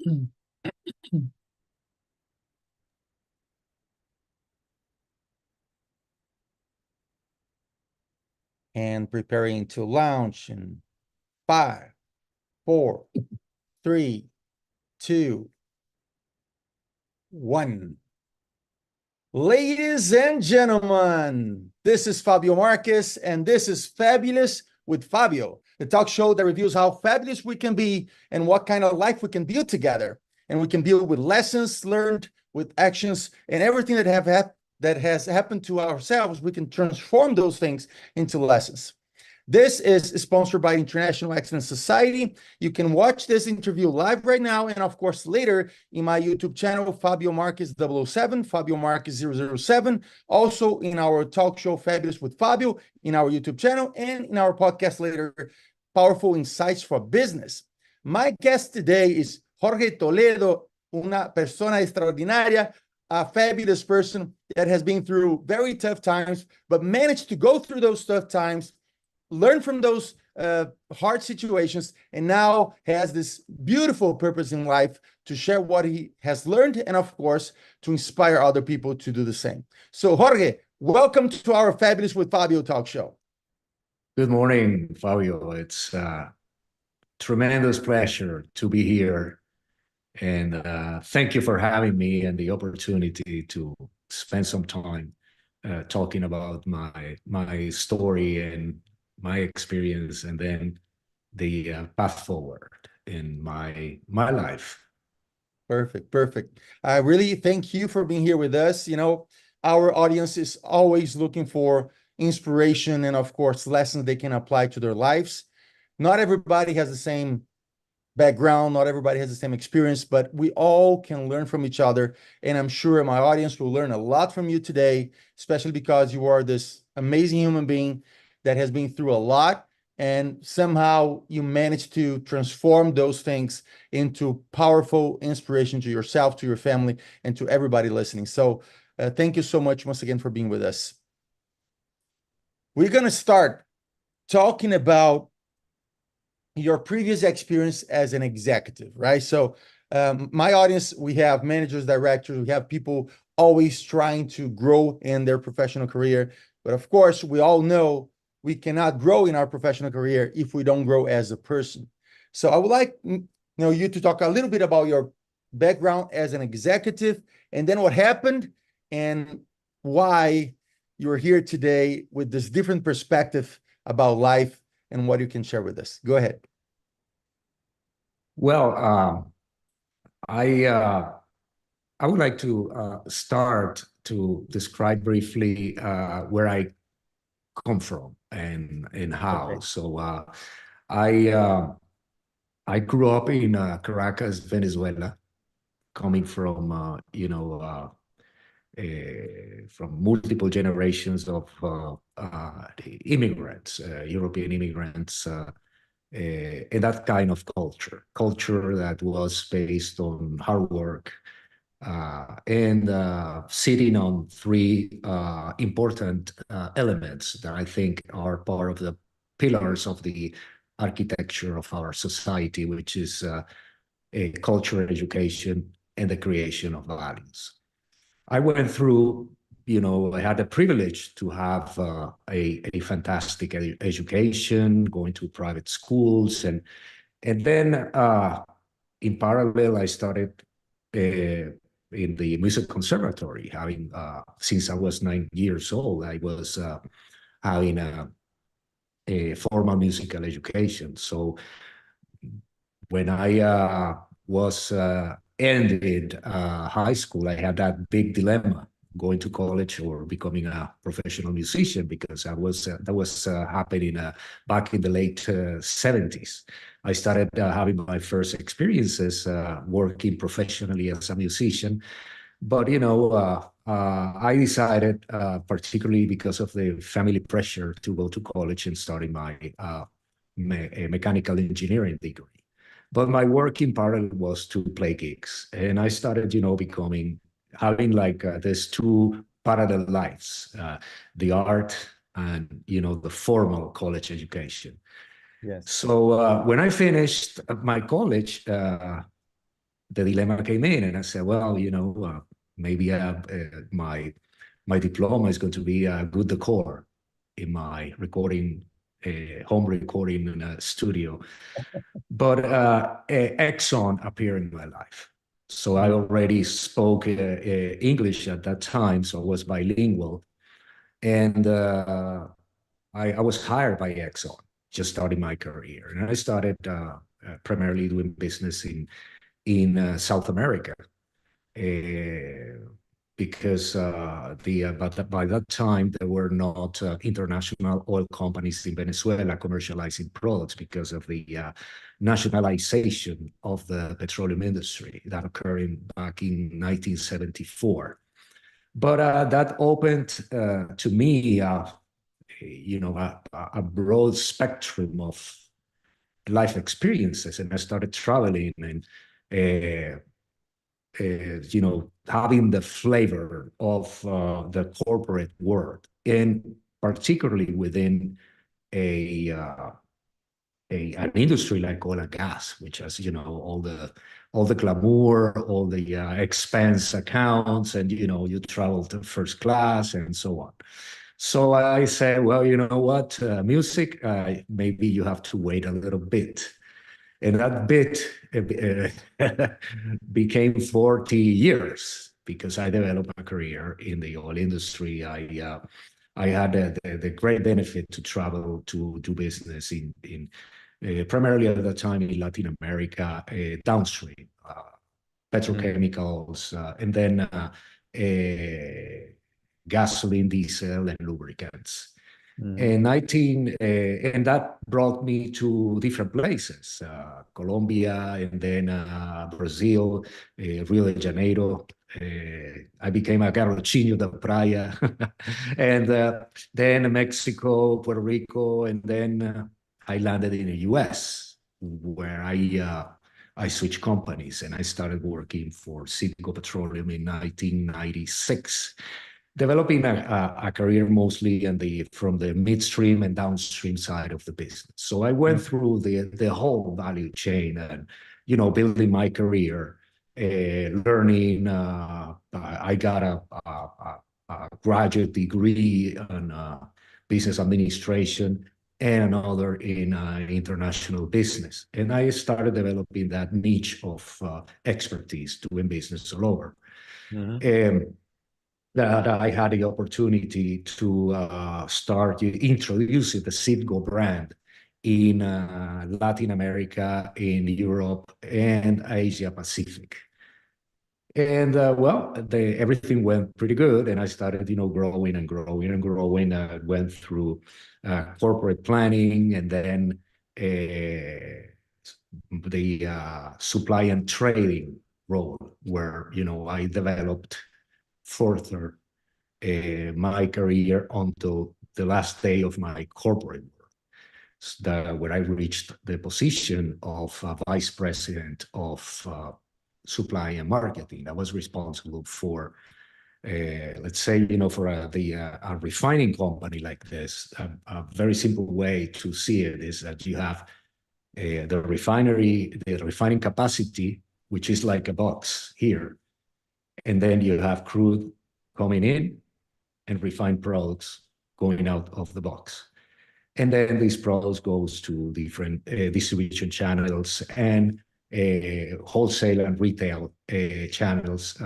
And preparing to launch in 5, 4, 3, 2, 1. Ladies and gentlemen, this is Fabio Marques, and this is Fabulous with Fabio, the talk show that reviews how fabulous we can be and what kind of life we can build together. And we can build with lessons learned, with actions, and everything that has happened to ourselves. We can transform those things into lessons. This is sponsored by International Excellence Society. You can watch this interview live right now, and of course later in my YouTube channel, Fabio Marques 007, Fabio Marques 007, also in our talk show, Fabulous with Fabio, in our YouTube channel, and in our podcast later, Powerful Insights for Business. My guest today is Jorge Toledo, una persona extraordinaria, a fabulous person that has been through very tough times, but managed to go through those tough times, learn from those hard situations, and now has this beautiful purpose in life to share what he has learned and, of course, to inspire other people to do the same. So, Jorge, welcome to our Fabulous with Fabio talk show. Good morning, Fabio. It's a tremendous pleasure to be here. And thank you for having me and the opportunity to spend some time talking about my story and my experience, and then the path forward in my life. Perfect. I really thank you for being here with us. You know, our audience is always looking for inspiration and, of course, lessons they can apply to their lives. Not everybody has the same background, not everybody has the same experience, but we all can learn from each other. And I'm sure my audience will learn a lot from you today, especially because you are this amazing human being that has been through a lot, and somehow you managed to transform those things into powerful inspiration to yourself, to your family, and to everybody listening. So thank you so much once again for being with us. We're going to start talking about your previous experience as an executive, right? So my audience, we have managers, directors, we have people always trying to grow in their professional career. But of course, we all know we cannot grow in our professional career if we don't grow as a person. So I would like you to talk a little bit about your background as an executive, and then what happened and why you're here today with this different perspective about life and what you can share with us. Go ahead. Well, I would like to start to describe briefly where I come from and how. Okay. So I grew up in Caracas, Venezuela, coming from from multiple generations of immigrants, European immigrants, and that kind of culture that was based on hard work and sitting on three important elements that I think are part of the pillars of the architecture of our society, which is a culture, education, and the creation of values. I went through, I had the privilege to have a fantastic education, going to private schools, and then in parallel, I started in the music conservatory, having since I was 9 years old, I was having a formal musical education. So when I was ended high school, I had that big dilemma, going to college or becoming a professional musician, because that was happening back in the late 70s. I started having my first experiences working professionally as a musician. But, I decided, particularly because of the family pressure, to go to college and starting my mechanical engineering degree. But my work in parallel was to play gigs. And I started, having like these two parallel lives, the art and, the formal college education. Yes. So when I finished my college, the dilemma came in, and I said, well, maybe my diploma is going to be a good decor in my recording, home recording in a studio. But Exxon appeared in my life. So I already spoke English at that time, so I was bilingual. And I was hired by Exxon, just starting my career. And I started primarily doing business in South America. Because but by that time there were not international oil companies in Venezuela commercializing products because of the nationalization of the petroleum industry that occurred back in 1974. But that opened to me, a broad spectrum of life experiences, and I started traveling and having the flavor of the corporate world, and particularly within an industry like oil and gas, which has all the glamour, all the expense accounts, and you travel to first class and so on. So I said, well, you know what, music, maybe you have to wait a little bit. And that bit became 40 years because I developed a career in the oil industry. I had the great benefit to travel to do business in primarily at the time in Latin America, downstream, petrochemicals, and then gasoline, diesel, and lubricants. And that brought me to different places, Colombia, and then Brazil, Rio de Janeiro. I became a garotinho da praia, and then Mexico, Puerto Rico, and then I landed in the U.S., where I switched companies, and I started working for Citgo Petroleum in 1996. Developing a career mostly from the midstream and downstream side of the business. So I went through the whole value chain and, building my career, learning. I got a graduate degree in business administration and another in international business. And I started developing that niche of expertise doing business all over. That I had the opportunity to start introducing the Citgo brand in Latin America, in Europe, and Asia Pacific. And everything went pretty good, and I started, growing and growing and growing. I went through corporate planning, and then the supply and trading role, where I developed further my career until the last day of my corporate work, where I reached the position of vice president of supply and marketing. I was responsible for, let's say, for a refining company like this. A very simple way to see it is that you have the refining capacity, which is like a box here. And then you have crude coming in and refined products going out of the box. And then these products goes to different distribution channels and wholesale and retail channels,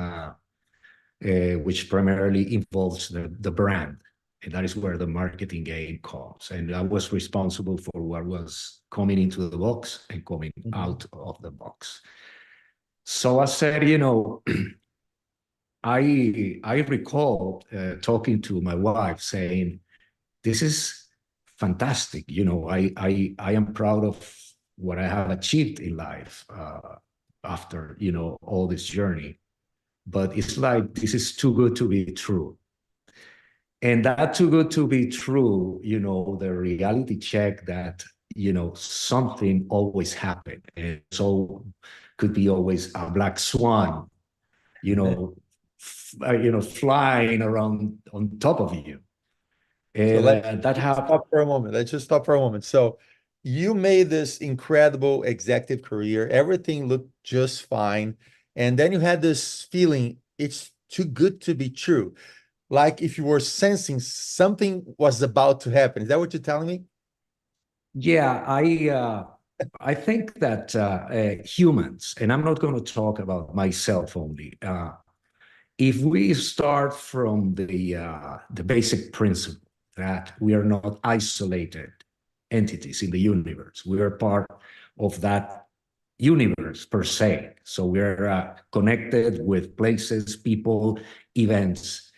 which primarily involves the brand. And that is where the marketing game comes. And I was responsible for what was coming into the box and coming out of the box. So I said, I recall talking to my wife saying, this is fantastic. I am proud of what I have achieved in life after, all this journey. But it's like, this is too good to be true. And that too good to be true, the reality check that, something always happened. And so could be always a black swan, flying around on top of you. And so that happened. stop for a moment. Let's just stop for a moment. So you made this incredible executive career. Everything looked just fine. And then you had this feeling, it's too good to be true. Like if you were sensing something was about to happen. Is that what you're telling me? Yeah, I think that humans, and I'm not going to talk about myself only. If we start from the basic principle that we are not isolated entities in the universe, we are part of that universe per se. So we're connected with places, people, events.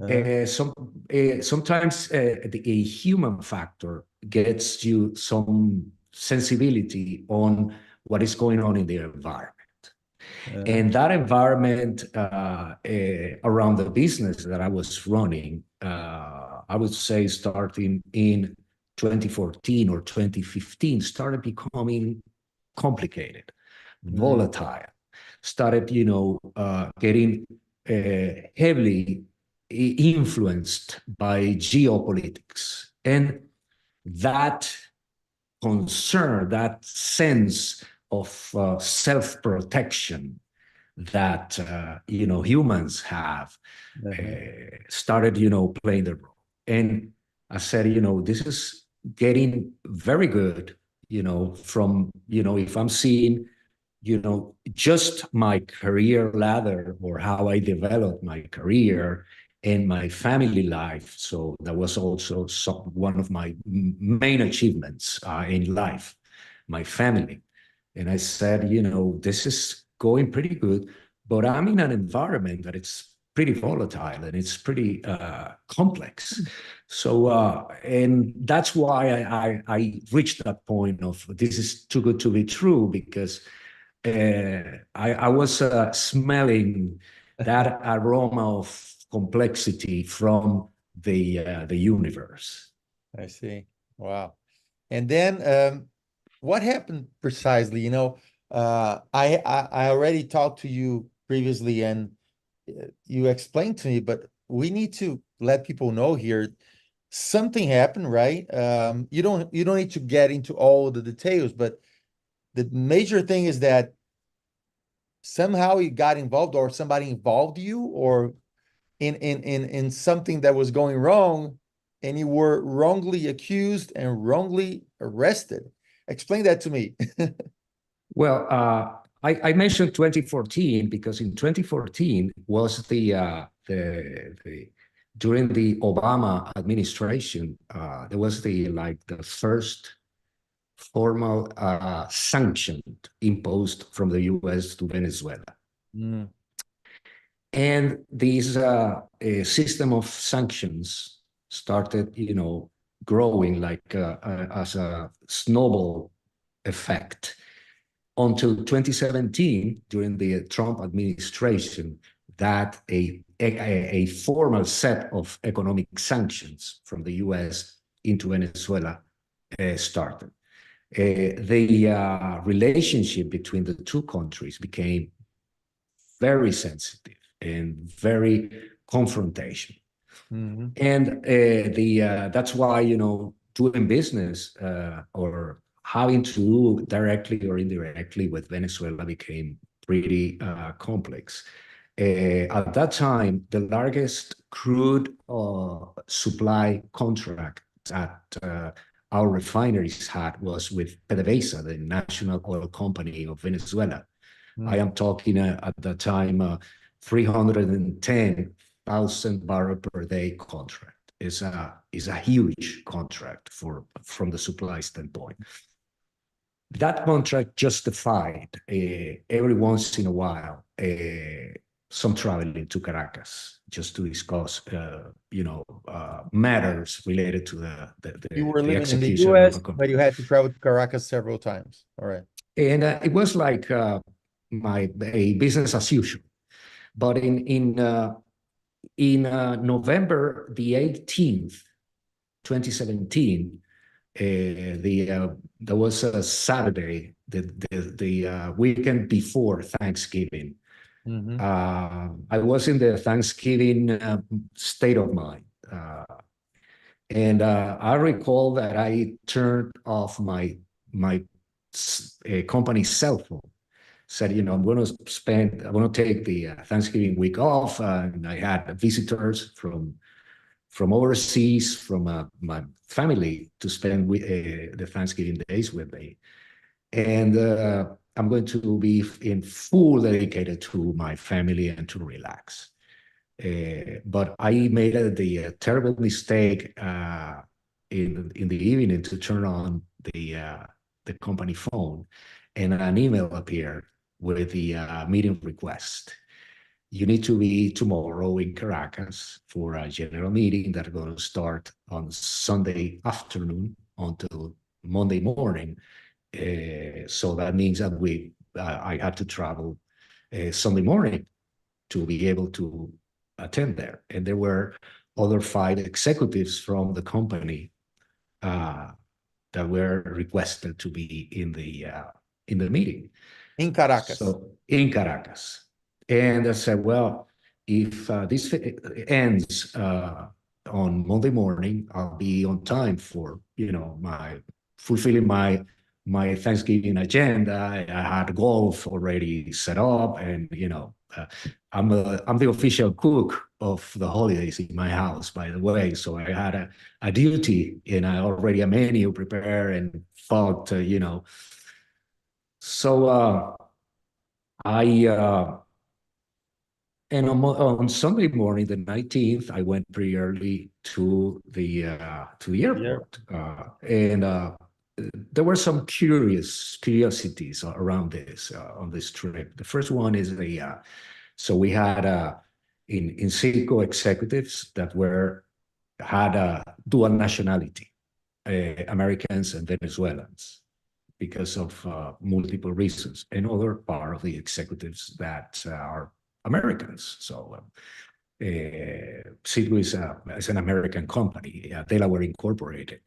Uh-huh. Sometimes a human factor gets you some sensibility on what is going on in the environment. Uh-huh. And that environment around the business that I was running, I would say starting in 2014 or 2015, started becoming complicated, Mm. volatile, started, getting heavily influenced by geopolitics. And that concern, that sense of self-protection that humans have Uh-huh. started playing the role. And I said, this is getting very good, from if I'm seeing just my career ladder or how I developed my career and my family life. So that was also one of my main achievements in life, my family. And I said, this is going pretty good, but I'm in an environment that it's pretty volatile and it's pretty complex. So, and that's why I reached that point of this is too good to be true, because I was smelling that aroma of complexity from the universe. I see. Wow. And then what happened precisely? I already talked to you previously and you explained to me, but we need to let people know here something happened, right? You don't need to get into all the details, but the major thing is that somehow you got involved or somebody involved you or in something that was going wrong and you were wrongly accused and wrongly arrested. Explain that to me. Well, I mentioned 2014 because in 2014 was the during the Obama administration, there was the first formal sanction imposed from the U.S. to Venezuela. Mm. And this system of sanctions started, growing like as a snowball effect until 2017, during the Trump administration, that a formal set of economic sanctions from the U.S. into Venezuela started. The relationship between the two countries became very sensitive and very confrontational. Mhm. And that's why, doing business or having to do directly or indirectly with Venezuela became pretty complex. At that time, the largest crude supply contract that our refineries had was with PDVSA, the national oil company of Venezuela. I Mm. am talking at the time 310,000 barrel per day contract. Is a huge contract from the supply standpoint. That contract justified every once in a while some traveling to Caracas just to discuss matters related to You were the living in the execution of US, a but contract. you had to travel to Caracas several times. All right. And it was like a business as usual. But in November the 18th, 2017, there was a Saturday, the weekend before Thanksgiving. Mhm. I was in the Thanksgiving state of mind. And I recall that I turned off my company's cell phone said, I'm going to take the Thanksgiving week off. And I had visitors from overseas, from my family, to spend the Thanksgiving days with me. And I'm going to be in full dedicated to my family and to relax. But I made the terrible mistake in the evening to turn on the company phone, and an email appeared with the meeting request. You need to be tomorrow in Caracas for a general meeting that's going to start on Sunday afternoon until Monday morning. So that means that I had to travel Sunday morning to be able to attend there. And there were other 5 executives from the company that were requested to be in the meeting. In Caracas. So in Caracas. And I said, well, if this ends on Monday morning, I'll be on time for, fulfilling my Thanksgiving agenda. I had golf already set up, and I'm the official cook of the holidays in my house, by the way. So I had a duty, and I already a menu prepared and thought, So and on Sunday morning, the 19th, I went pretty early to the airport, and there were some curiosities around this on this trip. The first one is so we had in Cinco executives that had a dual nationality, Americans and Venezuelans, because of multiple reasons, and other part of the executives that are Americans. So Citgo is an American company, Delaware Incorporated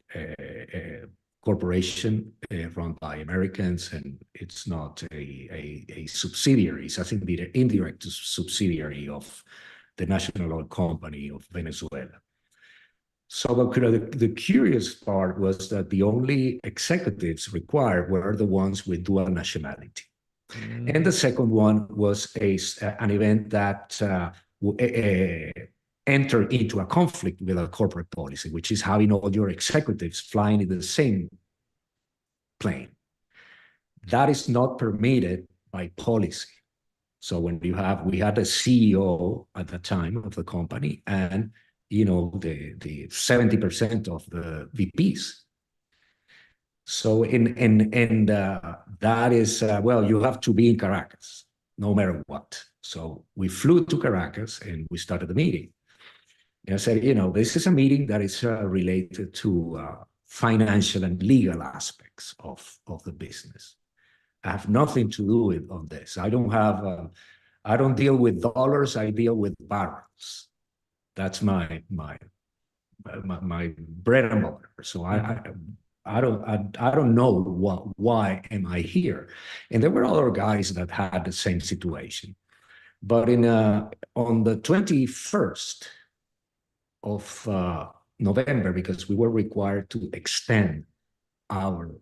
corporation run by Americans, and it's not a subsidiary. It's, I think, the indirect subsidiary of the national oil company of Venezuela. So the curious part was that the only executives required were the ones with dual nationality. And the second one was an event that entered into a conflict with a corporate policy, which is having all your executives flying in the same plane. That is not permitted by policy. So when we had a CEO at the time of the company, and the 70% of the VPs. So that is, well, you have to be in Caracas, no matter what. So we flew to Caracas and we started the meeting. And I said, this is a meeting that is related to financial and legal aspects of the business. I have nothing to do with on this. I don't deal with dollars. I deal with barrels. That's my bread and butter. So I don't know why am I here. And there were other guys that had the same situation. But on the 21st of November, because we were required to extend our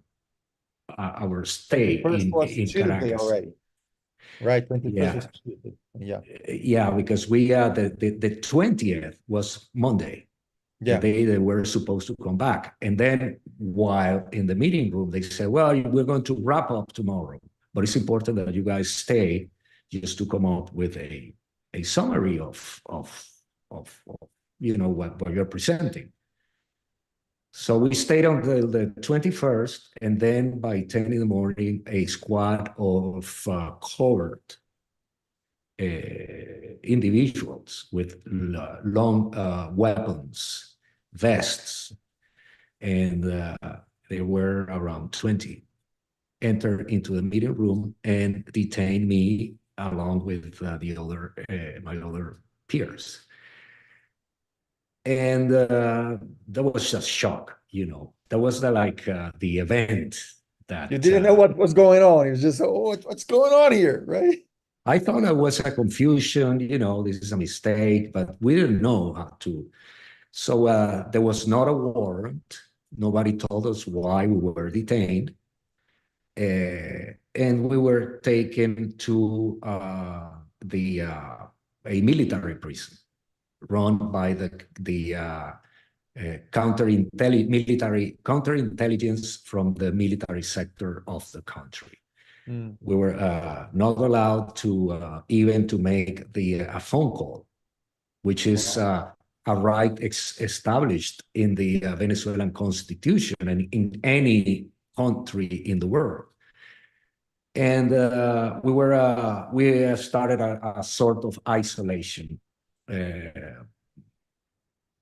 stay in Caracas already. Right, 21st was Tuesday. Yeah, because the 20th was Monday. Yeah. They were supposed to come back. And then while in the meeting room, they said, well, we're going to wrap up tomorrow, but it's important that you guys stay just to come up with a summary of what you're presenting. So we stayed on the 21st, and then by 10 in the morning, a squad of covert individuals with long weapons, vests, and there were around 20, entered into the meeting room and detained me along with my other peers. And that was just shock, That was the event that... You didn't know what was going on. It was just, what's going on here, right? I thought it was a confusion, this is a mistake, but we didn't know how to. So there was not a warrant. Nobody told us why we were detained. and we were taken to a military prison run by the counterintelligence from the military sector of the country. We were not allowed to even to make a phone call, which is a right established in the Venezuelan constitution and in any country in the world. And we started a sort of isolation.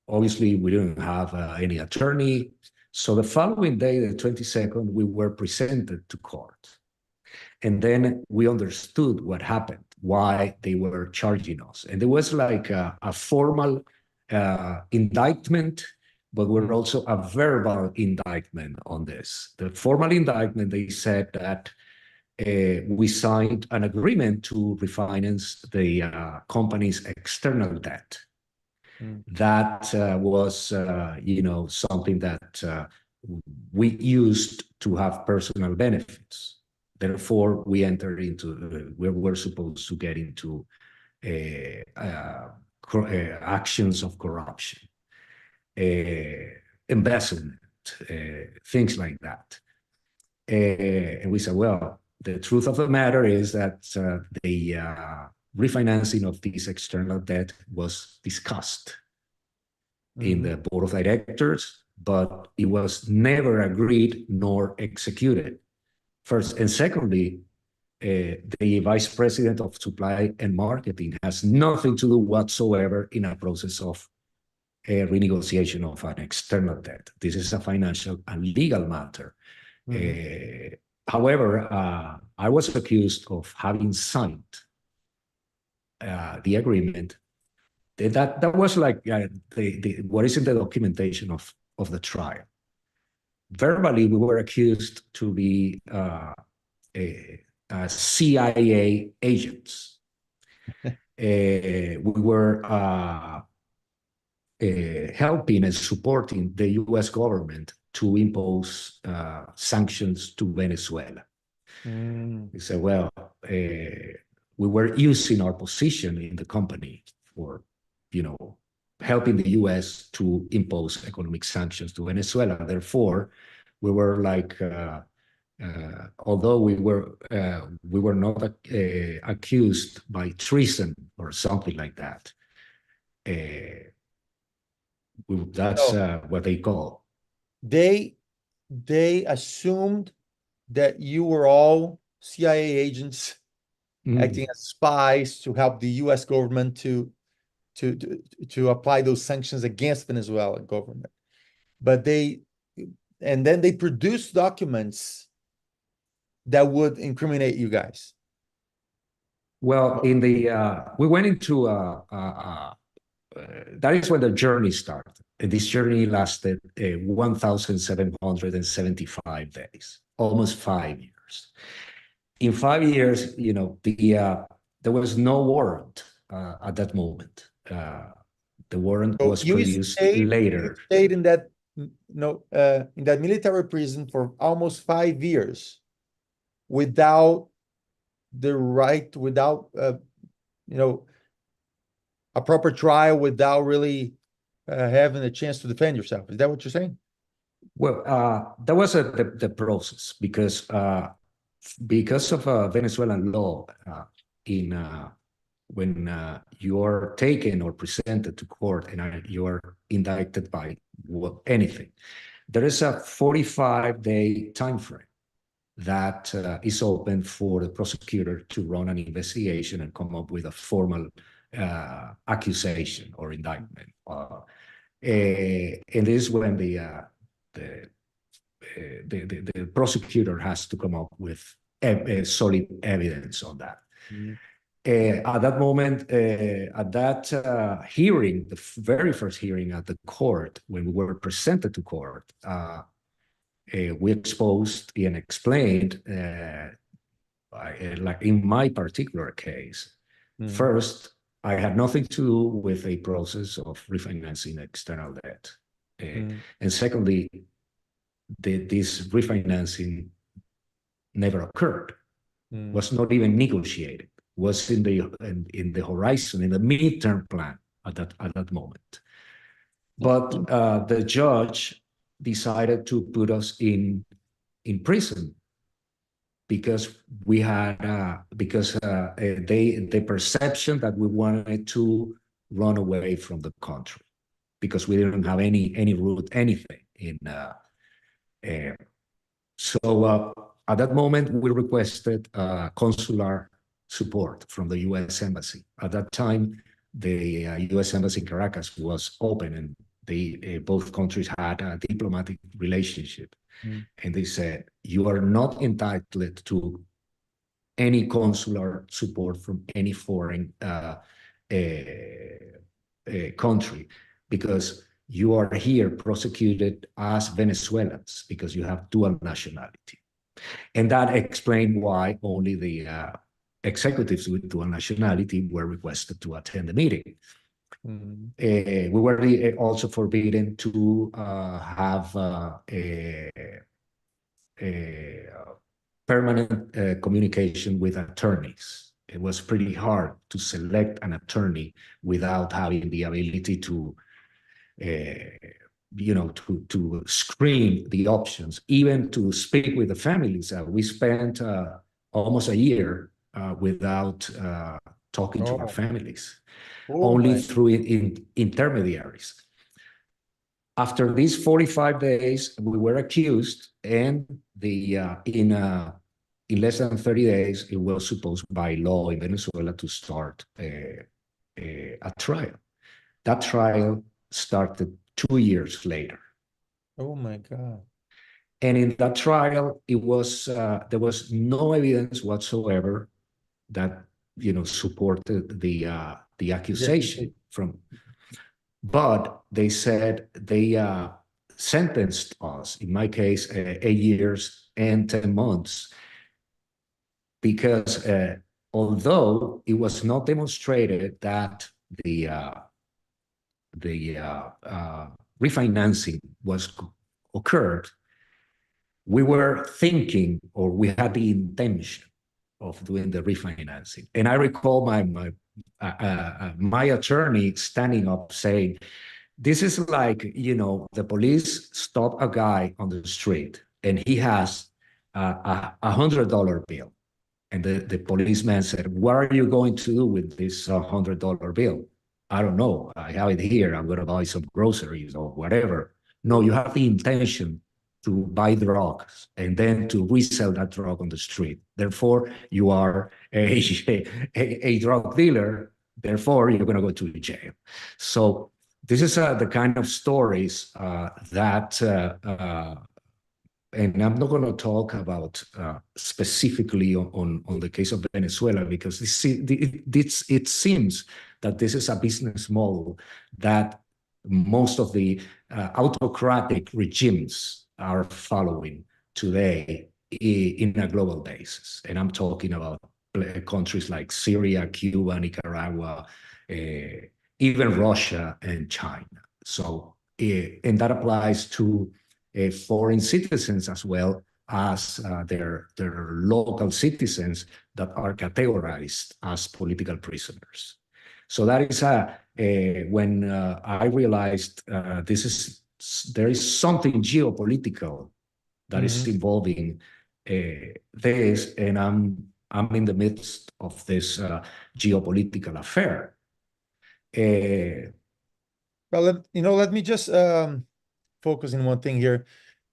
Obviously, we didn't have any attorney. So the following day, the 22nd, we were presented to court. And then we understood what happened, why they were charging us. And there was like a formal indictment, but we're also a verbal indictment on this. The formal indictment, they said that we signed an agreement to refinance the company's external debt. That was, something that we used to have personal benefits. Therefore, we entered into, we were supposed to get into actions of corruption, embezzlement, things like that. And we said, well, the truth of the matter is that the refinancing of this external debt was discussed in the board of directors, but it was never agreed nor executed. First, and secondly, the vice president of supply and marketing has nothing to do whatsoever in a process of a renegotiation of an external debt. This is a financial and legal matter. However, I was accused of having signed the agreement. That was like what is in the documentation of the trial. Verbally, we were accused to be CIA agents. We were helping and supporting the U.S. government to impose sanctions to Venezuela. We said, well, we were using our position in the company for, helping the U.S. to impose economic sanctions to Venezuela. Therefore, we were like, although we were not accused by treason or something like that. That's what they call. They assumed that you were all CIA agents acting as spies to help the U.S. government to apply those sanctions against Venezuela government. But then they produced documents that would incriminate you guys. Well, we went into that is when the journey started. This journey lasted 1,775 days, almost 5 years. In 5 years, there was no warrant at that moment. The warrant was produced later. You stayed in that military prison for almost 5 years without the right, without a proper trial, without really having a chance to defend yourself. Is that what you're saying? Well, that was the process because of Venezuelan law, when you're taken or presented to court and you're indicted by anything, there is a 45-day time frame that is open for the prosecutor to run an investigation and come up with a formal accusation or indictment. And this is when the prosecutor has to come up with solid evidence on that. At that moment, at that hearing, the very first hearing at the court, when we were presented to court, we exposed and explained, like in my particular case, first, I had nothing to do with a process of refinancing external debt. And secondly, this refinancing never occurred. was not even negotiated, was in the horizon, in the midterm plan at that moment. But the judge decided to put us in prison because we had the perception that we wanted to run away from the country because we didn't have any route, anything in. So at that moment, we requested consular support from the U.S. Embassy. At that time, the U.S. Embassy in Caracas was open, and both countries had a diplomatic relationship. And they said, you are not entitled to any consular support from any foreign country because you are here prosecuted as Venezuelans because you have dual nationality. And that explained why only the executives with dual nationality were requested to attend the meeting. We were also forbidden to have permanent communication with attorneys. It was pretty hard to select an attorney without having the ability to to screen the options, even to speak with the families. We spent almost a year without talking to our families, only through intermediaries. After these 45 days, we were accused, and in less than 30 days, it was supposed by law in Venezuela to start a trial. That trial started 2 years later. Oh my God. And in that trial, there was no evidence whatsoever that supported the accusation but they said they sentenced us, in my case, 8 years and 10 months, because although it was not demonstrated that the refinancing occurred, we were thinking, or we had the intention of doing the refinancing. And I recall my attorney standing up saying, this is like, the police stop a guy on the street and he has a $100 bill. And the policeman said, what are you going to do with this $100 bill? I don't know. I have it here. I'm going to buy some groceries or whatever. No, you have the intention to buy drugs and then to resell that drug on the street. Therefore, you are a drug dealer. Therefore, you're going to go to jail. So this is the kind of stories that, and I'm not going to talk about specifically on the case of Venezuela, because it seems that this is a business model that most of the autocratic regimes are following today in a global basis. And I'm talking about countries like Syria, Cuba, Nicaragua, even Russia and China. So, and that applies to foreign citizens as well as their local citizens that are categorized as political prisoners. So that is when I realized there is something geopolitical that is involving this, and I'm in the midst of this geopolitical affair. Well, let me just focus on one thing here.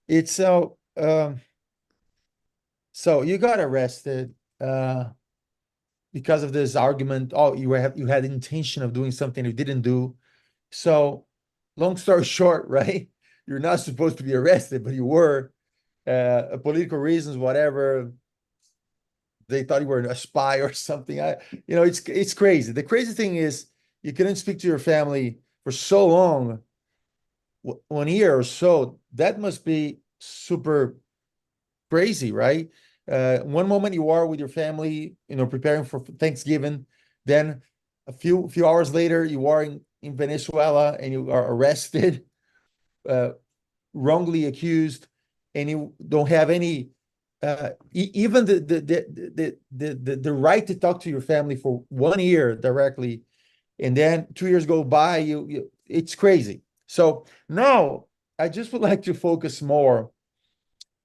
It's so you got arrested because of this argument. Oh, you had the intention of doing something you didn't do. So, long story short, right? You're not supposed to be arrested, but you were. Political reasons, whatever. They thought you were a spy or something. It's crazy. The crazy thing is you couldn't speak to your family for so long, 1 year or so. That must be super crazy, right? One moment you are with your family, preparing for Thanksgiving. Then a few hours later, you are in Venezuela and you are arrested, wrongly accused, and you don't have any even the right to talk to your family for 1 year directly, and then 2 years go by, it's crazy. So now I just would like to focus more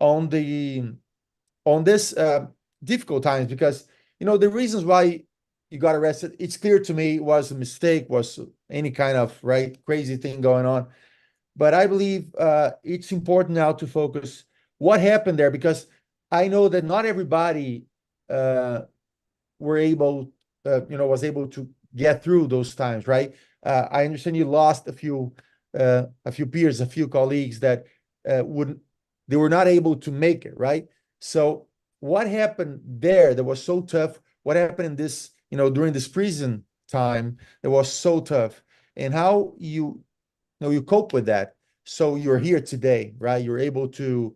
on this difficult times, because the reasons why you got arrested, it's clear to me, was a mistake, was any kind of right crazy thing going on. But I believe it's important now to focus what happened there, because I know that not everybody uh, were able, was able to get through those times, right? I understand you lost a few peers, a few colleagues that wouldn't, they were not able to make it, right? So what happened there that was so tough? What happened in this, during this prison time that was so tough, and how you cope with that? So you're here today, right? You're able to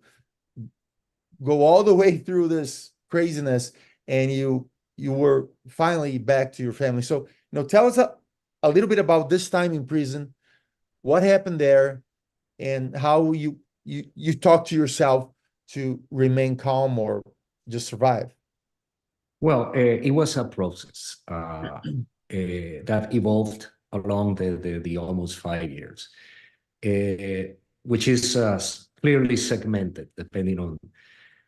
go all the way through this craziness, and you were finally back to your family. So, tell us a little bit about this time in prison, what happened there, and how you talk to yourself to remain calm or just survive. Well, it was a process that evolved along the almost 5 years, which is clearly segmented depending on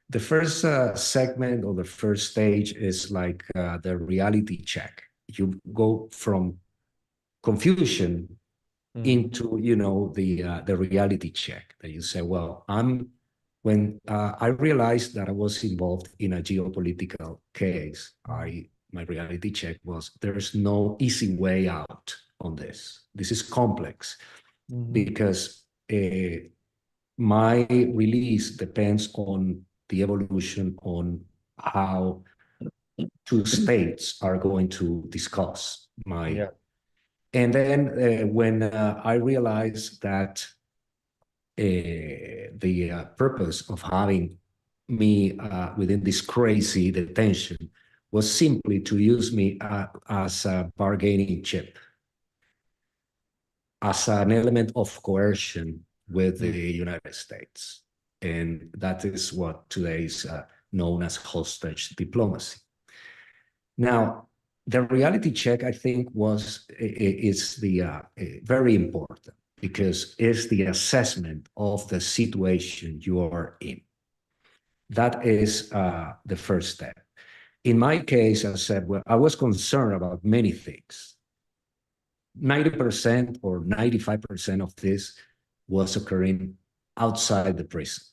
the first segment, or the first stage is like the reality check. You go from confusion into, the reality check, that you say, well, when I realized that I was involved in a geopolitical case, my reality check was, there's no easy way out on this. This is complex, because my release depends on the evolution on how two states are going to discuss my. Yeah. And then when I realized that the purpose of having me within this crazy detention was simply to use me as a bargaining chip, as an element of coercion with the United States. And that is what today is known as hostage diplomacy. Now, the reality check, I think, is very important, because it's the assessment of the situation you are in. That is the first step. In my case, I said, well, I was concerned about many things. 90% or 95% of this was occurring outside the prison.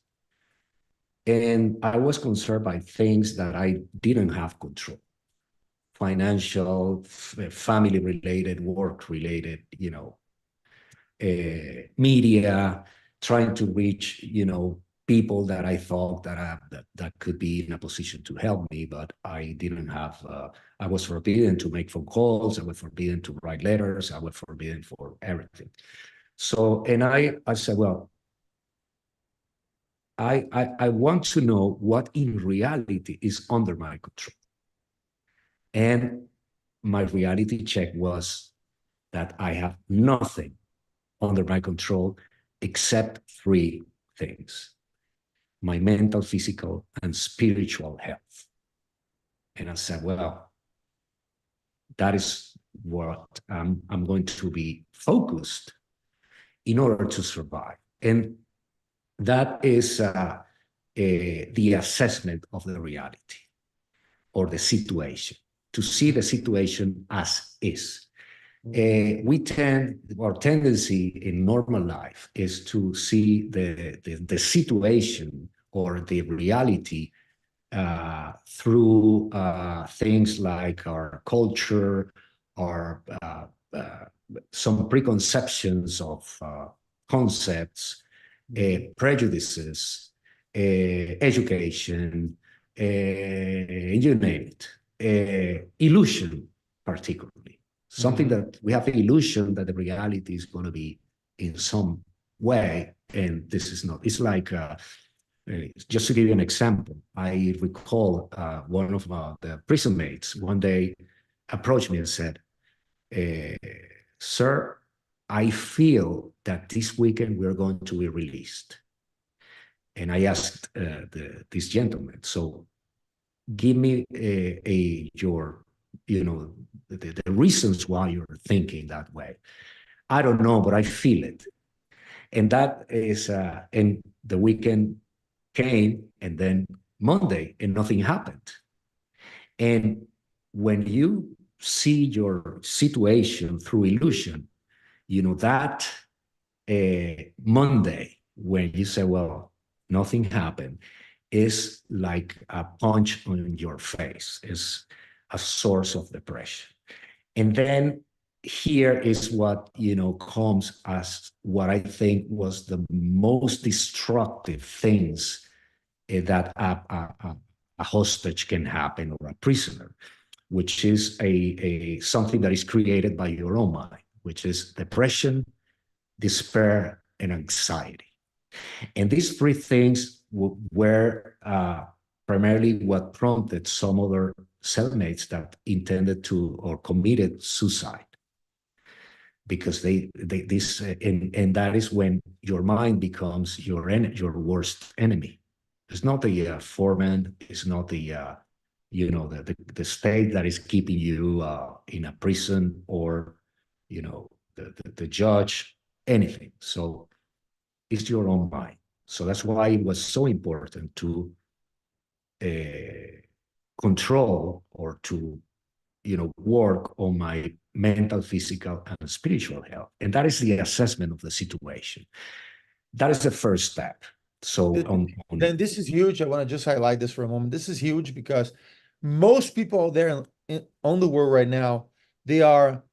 And I was concerned by things that I didn't have control: financial, family-related, work-related, media, trying to reach, people that I thought that could be in a position to help me, but I didn't have. I was forbidden to make phone calls. I was forbidden to write letters. I was forbidden for everything. So, and I said, well, I want to know what in reality is under my control. And my reality check was that I have nothing under my control except three things: my mental, physical, and spiritual health. And I said, well, that is what I'm going to be focused in order to survive. And that is the assessment of the reality or the situation, to see the situation as is. Our tendency in normal life is to see the situation or the reality through things like our culture, our some preconceptions of concepts, prejudices, education, you name it, illusion particularly. Something that we have the illusion that the reality is going to be in some way, and this is not. It's like, just to give you an example, I recall one of the prison mates one day approached me and said, sir, I feel that this weekend we're going to be released. And I asked this gentleman, so give me your, the reasons why you're thinking that way. I don't know, but I feel it. And that is, and the weekend came, and then Monday, and nothing happened. And when you see your situation through illusion, that Monday, when you say, well, nothing happened, is like a punch on your face, is a source of depression. And then here is what, comes as what I think was the most destructive things that a hostage can happen, or a prisoner, which is something that is created by your own mind, which is depression, despair, and anxiety. And these three things were primarily what prompted some other cellmates that intended to or committed suicide, because and that is when your mind becomes your worst enemy. It's not the foreman, it's not the state that is keeping you in a prison, or the judge, anything. So it's your own mind. So that's why it was so important to control, or to work on my mental, physical, and spiritual health. And that is the assessment of the situation. That is the first step. So then this is huge. I want to just highlight this for a moment. This is huge because most people out there on the world right now, they are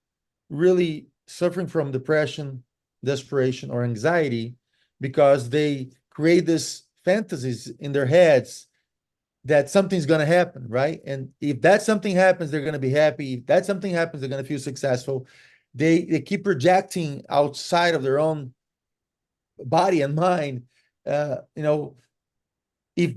really suffering from depression, desperation, or anxiety, because they create this fantasies in their heads that something's going to happen, right? And if that something happens, they're going to be happy. If that something happens, they're going to feel successful. They keep projecting outside of their own body and mind. If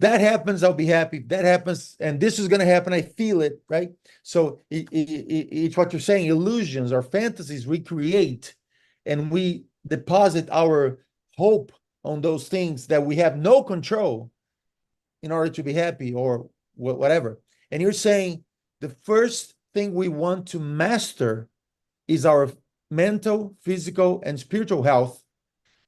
that happens, I'll be happy. If that happens, and this is going to happen, I feel it, right? So it's what you're saying. Illusions or fantasies we create, and we deposit our hope on those things that we have no control in order to be happy, or whatever. And you're saying the first thing we want to master is our mental, physical, and spiritual health,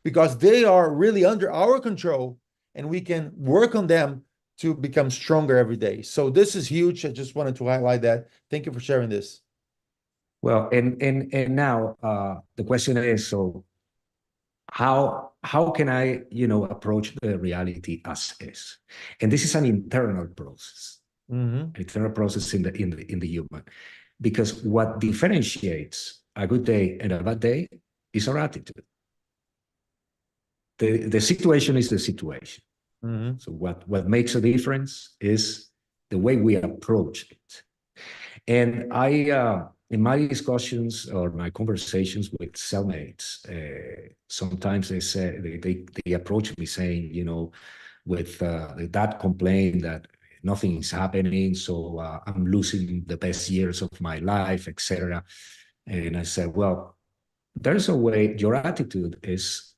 because they are really under our control, and we can work on them to become stronger every day. So this is huge. I just wanted to highlight that. Thank you for sharing this. Well, and now the question is, so how can I approach the reality as is? And this is an internal process, an internal process in the human, because what differentiates a good day and a bad day is our attitude. The situation is the situation. So what makes a difference is the way we approach it. And I, in my discussions or my conversations with cellmates, sometimes they say they approach me saying, with that complaint that nothing is happening, so I'm losing the best years of my life, etc. And I said, well, there's a way. Your attitude is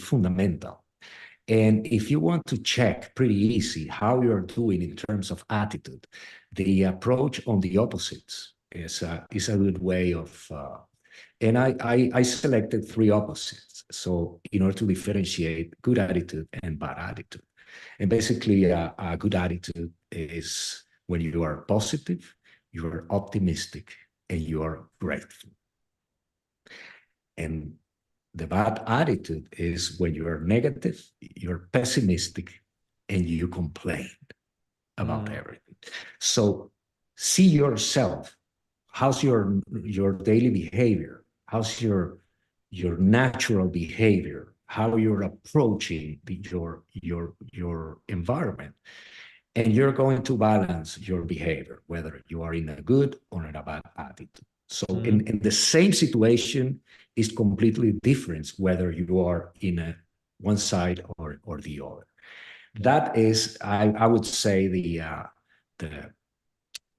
fundamental. And if you want to check pretty easy how you're doing in terms of attitude, the approach on the opposites is a good way of, and I selected three opposites. So in order to differentiate good attitude and bad attitude. And basically a good attitude is when you are positive, you are optimistic, and you are grateful. And the bad attitude is when you are negative, you're pessimistic, and you complain about everything. So see yourself. How's your daily behavior? How's your natural behavior? How you're approaching your environment? And you're going to balance your behavior, whether you are in a good or in a bad attitude. So in the same situation is completely different whether you are in one side or the other. That is, I would say,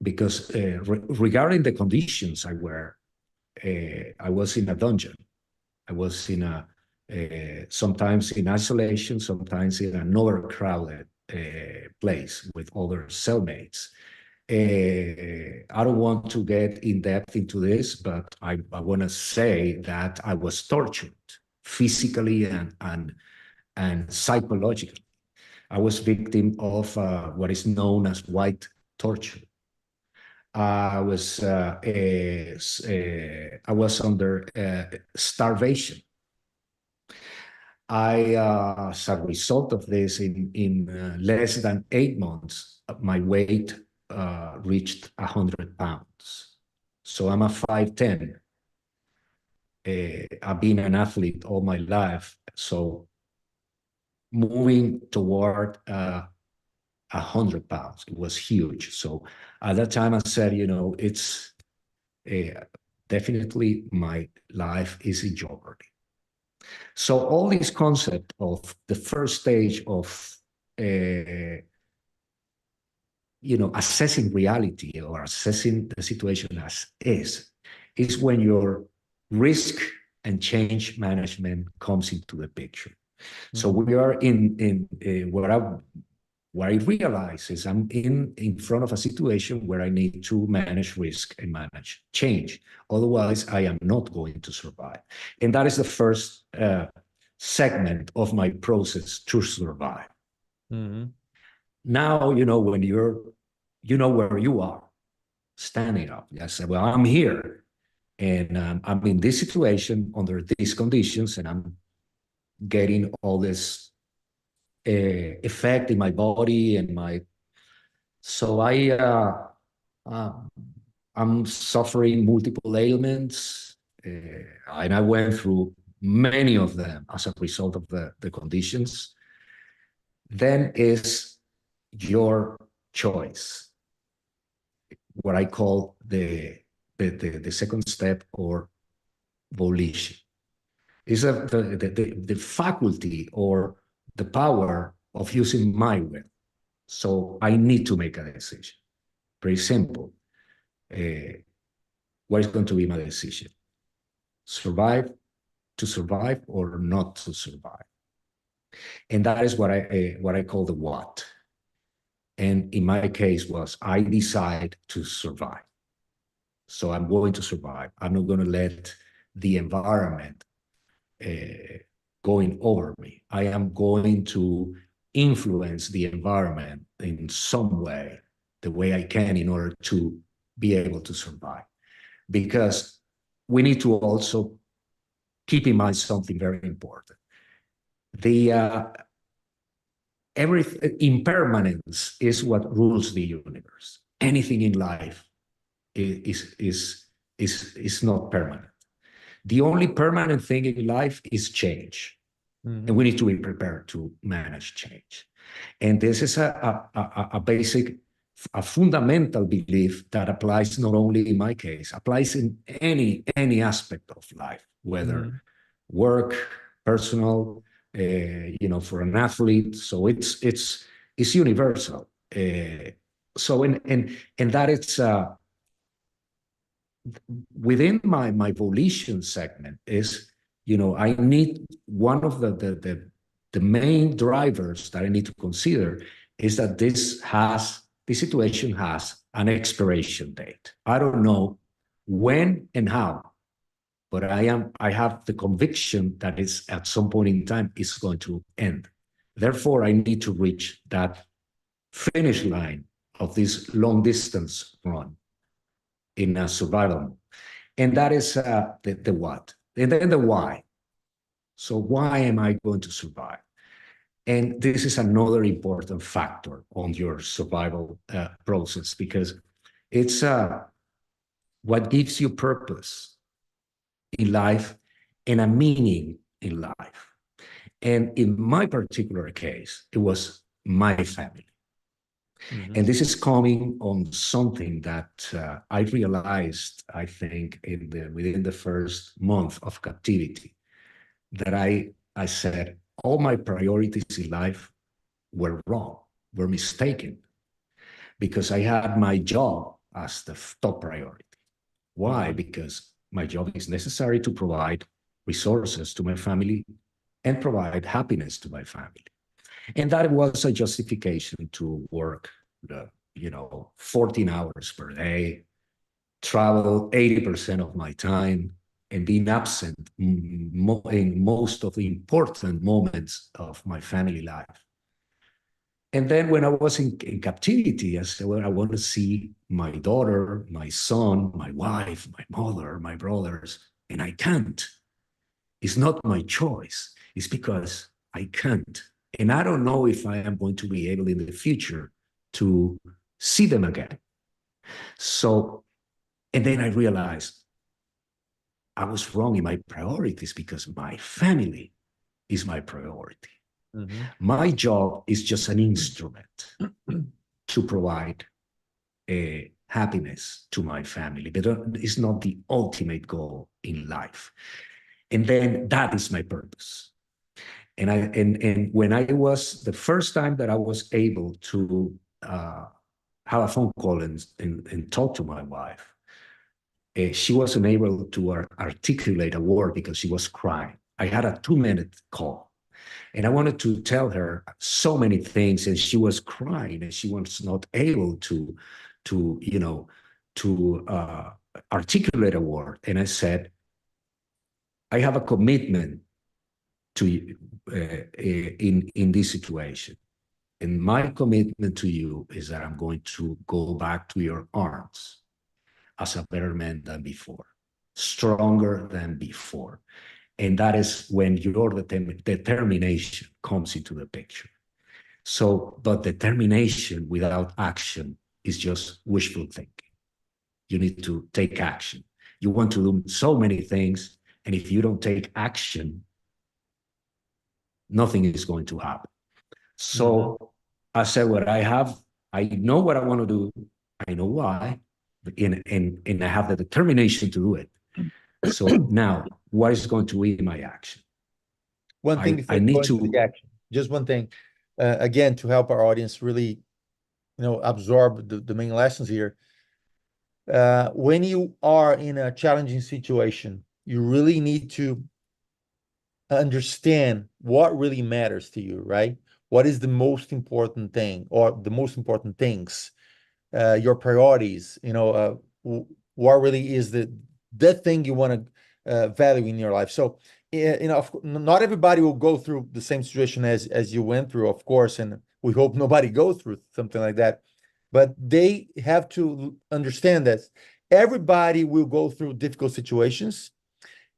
because regarding the conditions I was in a dungeon. I was in a sometimes in isolation, sometimes in an overcrowded place with other cellmates. I don't want to get in depth into this, but I want to say that I was tortured physically and psychologically. I was victim of what is known as white torture. I was under starvation. As a result of this, in less than 8 months, my weight reached 100 pounds. So I'm a 5'10". I've been an athlete all my life. So moving toward 100 pounds, it was huge. So at that time I said, it's definitely my life is in jeopardy. So all this concept of the first stage of assessing reality or assessing the situation as is when your risk and change management comes into the picture. Mm-hmm. So we are in what I realize is I'm in front of a situation where I need to manage risk and manage change. Otherwise, I am not going to survive. And that is the first segment of my process to survive. Mm-hmm. Now, when you know where you are, standing up. I said, well, I'm here. And I'm in this situation under these conditions, and I'm getting all this effect in my body and so I'm suffering multiple ailments, and I went through many of them as a result of the conditions. Then is your choice, what I call the second step, or volition. Is the faculty or the power of using my will. So I need to make a decision. Very simple. What is going to be my decision? To survive or not to survive? And that is what I call the what. And in my case was, I decide to survive. So I'm going to survive. I'm not going to let the environment going over me. I am going to influence the environment in some way, the way I can, in order to be able to survive. Because we need to also keep in mind something very important. Impermanence is what rules the universe. Anything in life is not permanent. The only permanent thing in life is change. Mm-hmm. And we need to be prepared to manage change. And this is a basic, a fundamental belief that applies not only in my case, applies in any aspect of life, whether mm-hmm. work, personal, for an athlete. So it's universal. So that it's within my volition segment is, I need one of the main drivers that I need to consider is that this situation has an expiration date. I don't know when and how, but I have the conviction that it's at some point in time it's going to end. Therefore, I need to reach that finish line of this long distance run in a survival mode. And that is the what. And then the why. So why am I going to survive? And this is another important factor on your survival process, because it's what gives you purpose in life and a meaning in life. And in my particular case, it was my family. Mm-hmm. And this is coming on something that I realized, I think, within the first month of captivity, that I said, all my priorities in life were wrong, were mistaken, because I had my job as the top priority. Why? Mm-hmm. Because my job is necessary to provide resources to my family and provide happiness to my family. And that was a justification to work, 14 hours per day, travel 80% of my time, and being absent in most of the important moments of my family life. And then when I was in captivity, I said, well, I want to see my daughter, my son, my wife, my mother, my brothers, and I can't. It's not my choice. It's because I can't. And I don't know if I am going to be able in the future to see them again. So, and then I realized I was wrong in my priorities because my family is my priority. Mm-hmm. My job is just an instrument to provide happiness to my family, but it's not the ultimate goal in life. And then that is my purpose. And when I was, the first time that I was able to have a phone call and talk to my wife, she wasn't able to articulate a word because she was crying. I had a 2-minute call. And I wanted to tell her so many things, and she was crying, and she was not able to articulate a word. And I said, I have a commitment to you in this situation. And my commitment to you is that I'm going to go back to your arms as a better man than before, stronger than before. And that is when your determination comes into the picture. So, but determination without action is just wishful thinking. You need to take action. You want to do so many things, and if you don't take action, nothing is going to happen. So I said, what I have, I know what I want to do. I know why, and I have the determination to do it. So now, what is going to be my action? One thing before I need to the action, just one thing, again, to help our audience really, absorb the main lessons here. When you are in a challenging situation, you really need to understand what really matters to you, right? What is the most important thing, or the most important things, your priorities, what really is the thing you want to value in your life. So, not everybody will go through the same situation as you went through, of course, and we hope nobody goes through something like that. But they have to understand that everybody will go through difficult situations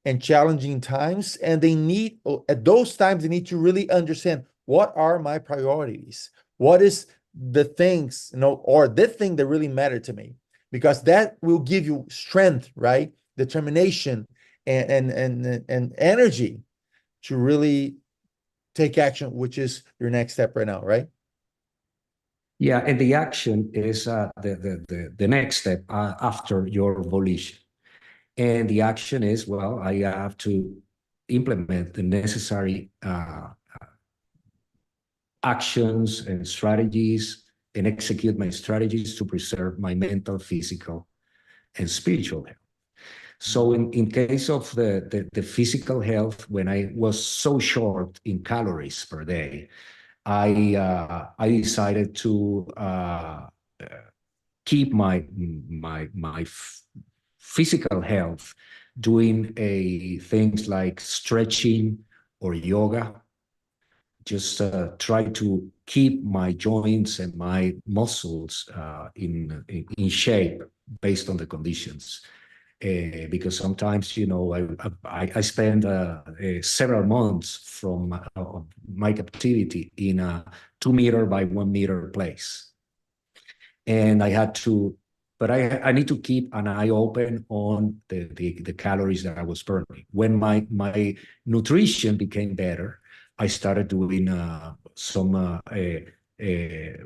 and challenging times, and they need, at those times, they need to really understand, what are my priorities? What is the things, or the thing that really matter to me? Because that will give you strength, right? Determination and energy to really take action, which is your next step right now, right? Yeah, and the action is the next step after your volition. And the action is, well, I have to implement the necessary actions and strategies and execute my strategies to preserve my mental, physical, and spiritual health. So in case of the physical health, when I was so short in calories per day, I decided to keep my physical health doing things like stretching or yoga. Just try to keep my joints and my muscles in shape based on the conditions. Because sometimes, I spend several months from my captivity in a 2-meter by 1-meter place. And I had to, but I need to keep an eye open on the calories that I was burning. When my nutrition became better, I started doing some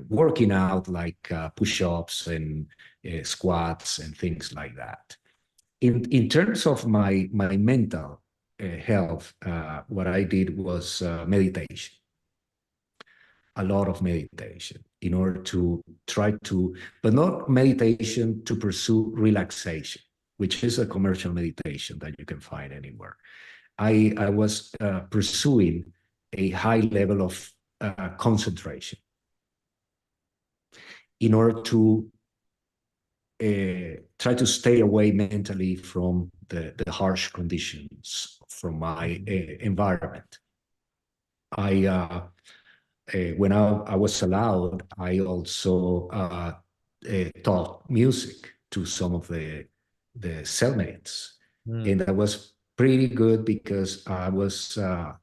working out, like push-ups and squats and things like that. In terms of my mental health, what I did was meditation. A lot of meditation in order to try to, but not meditation to pursue relaxation, which is a commercial meditation that you can find anywhere. I was pursuing a high level of concentration in order to try to stay away mentally from the harsh conditions from my environment. When I was allowed, I also taught music to some of the cellmates, and that was pretty good because I was at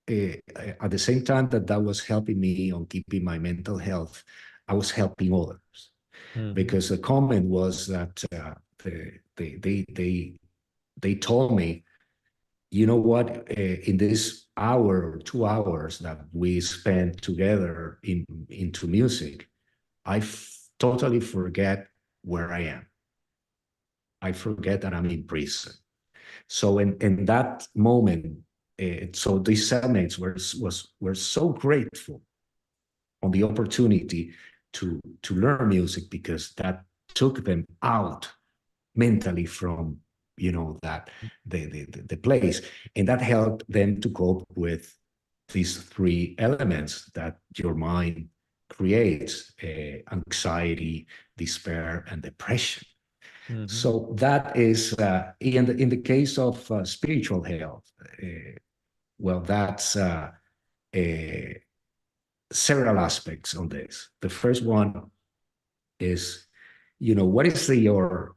the same time that was helping me on keeping my mental health, I was helping others. Because the comment was that they told me, you know what, in this hour or 2 hours that we spent together into music, I totally forget where I am. I forget that I'm in prison. So in that moment, so these cellmates were so grateful on the opportunity to learn music, because that took them out mentally from that the place, and that helped them to cope with these three elements that your mind creates: anxiety, despair, and depression. So that is in the case of spiritual health. Well, that's several aspects on this. The first one is, what is your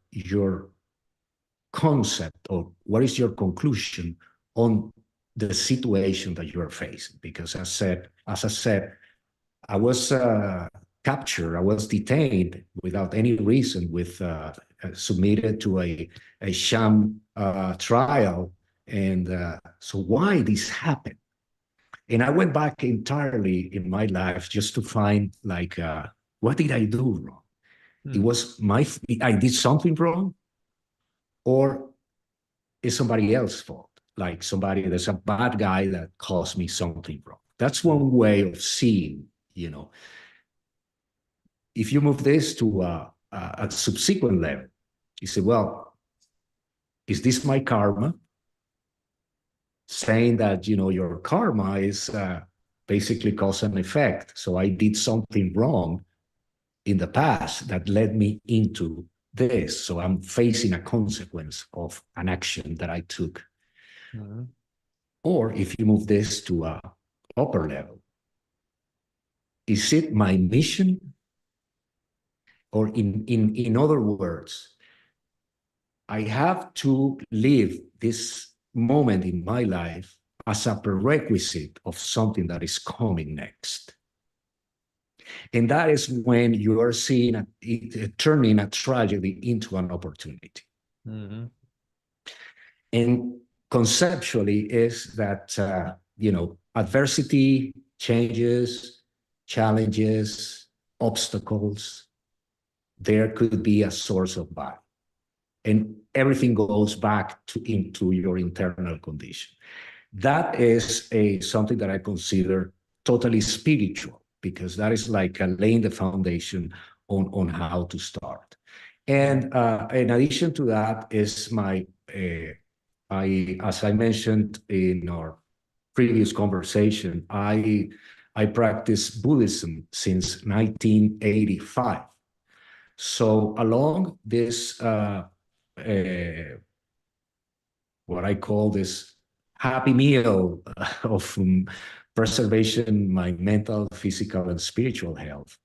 concept, or what is your conclusion on the situation that you are facing? Because as I said, I was captured, I was detained without any reason, submitted to a sham trial, and so why this happened? And I went back entirely in my life just to find, like, what did I do wrong? It was I did something wrong, or is somebody else's fault? Like there's a bad guy that caused me something wrong. That's one way of seeing, If you move this to a subsequent level, you say, well, is this my karma? Saying that, your karma is basically cause and effect. So I did something wrong in the past that led me into this. So I'm facing a consequence of an action that I took. Or if you move this to a upper level, is it my mission? Or in other words, I have to live this moment in my life as a prerequisite of something that is coming next. And that is when you are seeing turning a tragedy into an opportunity. And conceptually is that, adversity, changes, challenges, obstacles, there could be a source of value. And everything goes back into your internal condition. That is something that I consider totally spiritual, because that is like laying the foundation on how to start. And in addition to that is as I mentioned in our previous conversation, I practice Buddhism since 1985. So along this, what I call this happy meal of preservation, my mental, physical, and spiritual health,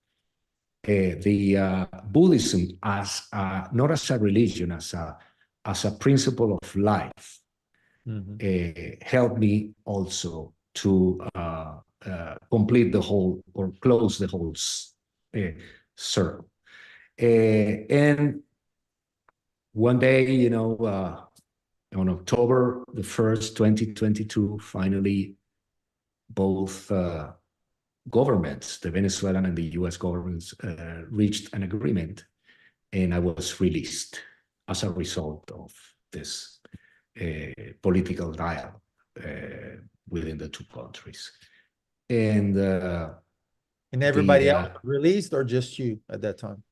the Buddhism as not as a religion, as a principle of life, helped me also to complete the whole, or close the whole circle. And one day, on October the 1st, 2022, finally, both governments, the Venezuelan and the US governments, reached an agreement, and I was released as a result of this political dialogue within the two countries. And everybody else released, or just you at that time?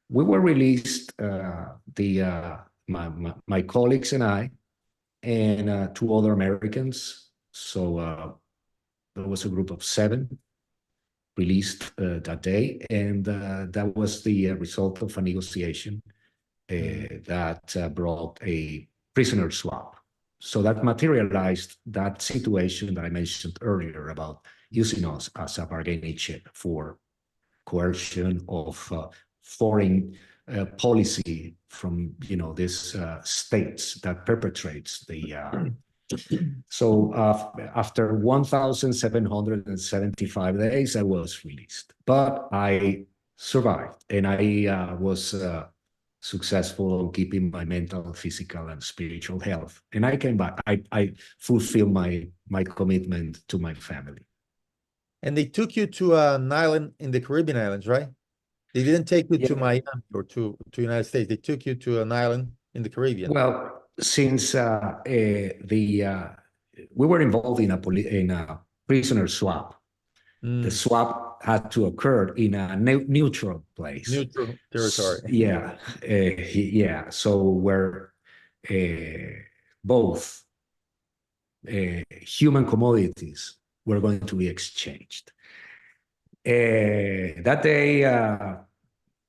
We were released, my colleagues and I, and two other Americans. So there was a group of 7 released that day, and that was the result of a negotiation that brought a prisoner swap. So that materialized that situation that I mentioned earlier about using us as a bargaining chip for coercion of foreign policy from these states that perpetrates the so after 1,775 days, I was released, but I survived, and I was successful in keeping my mental, physical, and spiritual health. And I came back. I fulfilled my commitment to my family. And they took you to an island in the Caribbean islands, right? They didn't take you to Miami or to United States. They took you to an island in the Caribbean. Well, since we were involved in a prisoner swap, the swap had to occur in a neutral place. Neutral territory. Yeah. So where both human commodities were going to be exchanged. That day,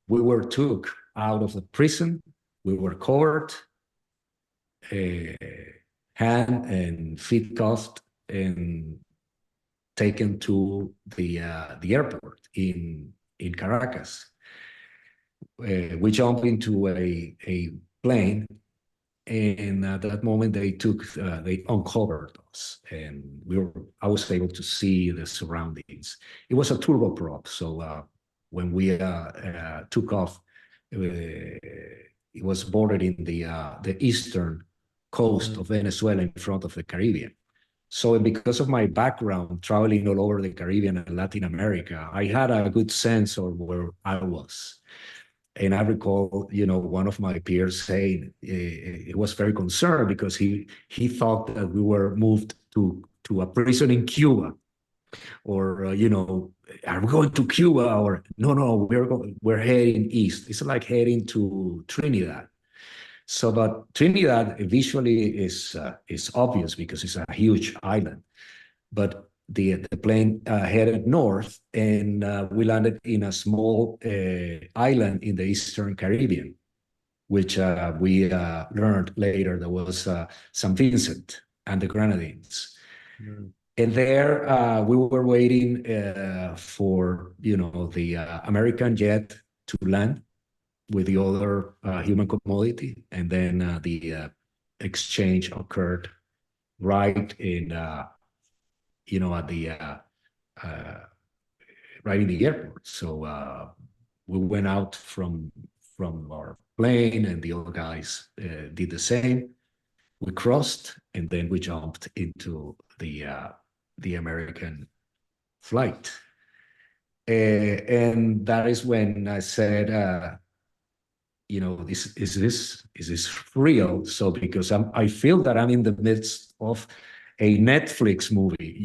we were took out of the prison. We were covered, hand and feet cuffed, and taken to the airport in Caracas. We jumped into a plane, and at that moment they uncovered us, and I was able to see the surroundings. It was a turboprop, so when we took off, it was bordered in the eastern coast of Venezuela in front of the Caribbean. So because of my background traveling all over the Caribbean and Latin America, I had a good sense of where I was. And I recall, one of my peers saying he was very concerned because he thought that we were moved to a prison in Cuba, or are we going to Cuba? Or no, we're heading east. It's like heading to Trinidad. So, but Trinidad visually is obvious because it's a huge island, but the plane headed north, and we landed in a small island in the Eastern Caribbean, which we learned later there was St. Vincent and the Grenadines. And there we were waiting for the American jet to land with the other human commodity, and then the exchange occurred right in at the right in the airport. So we went out from our plane, and the other guys did the same. We crossed, and then we jumped into the American flight, and that is when I said, is this real? So because I feel that I'm in the midst of a Netflix movie,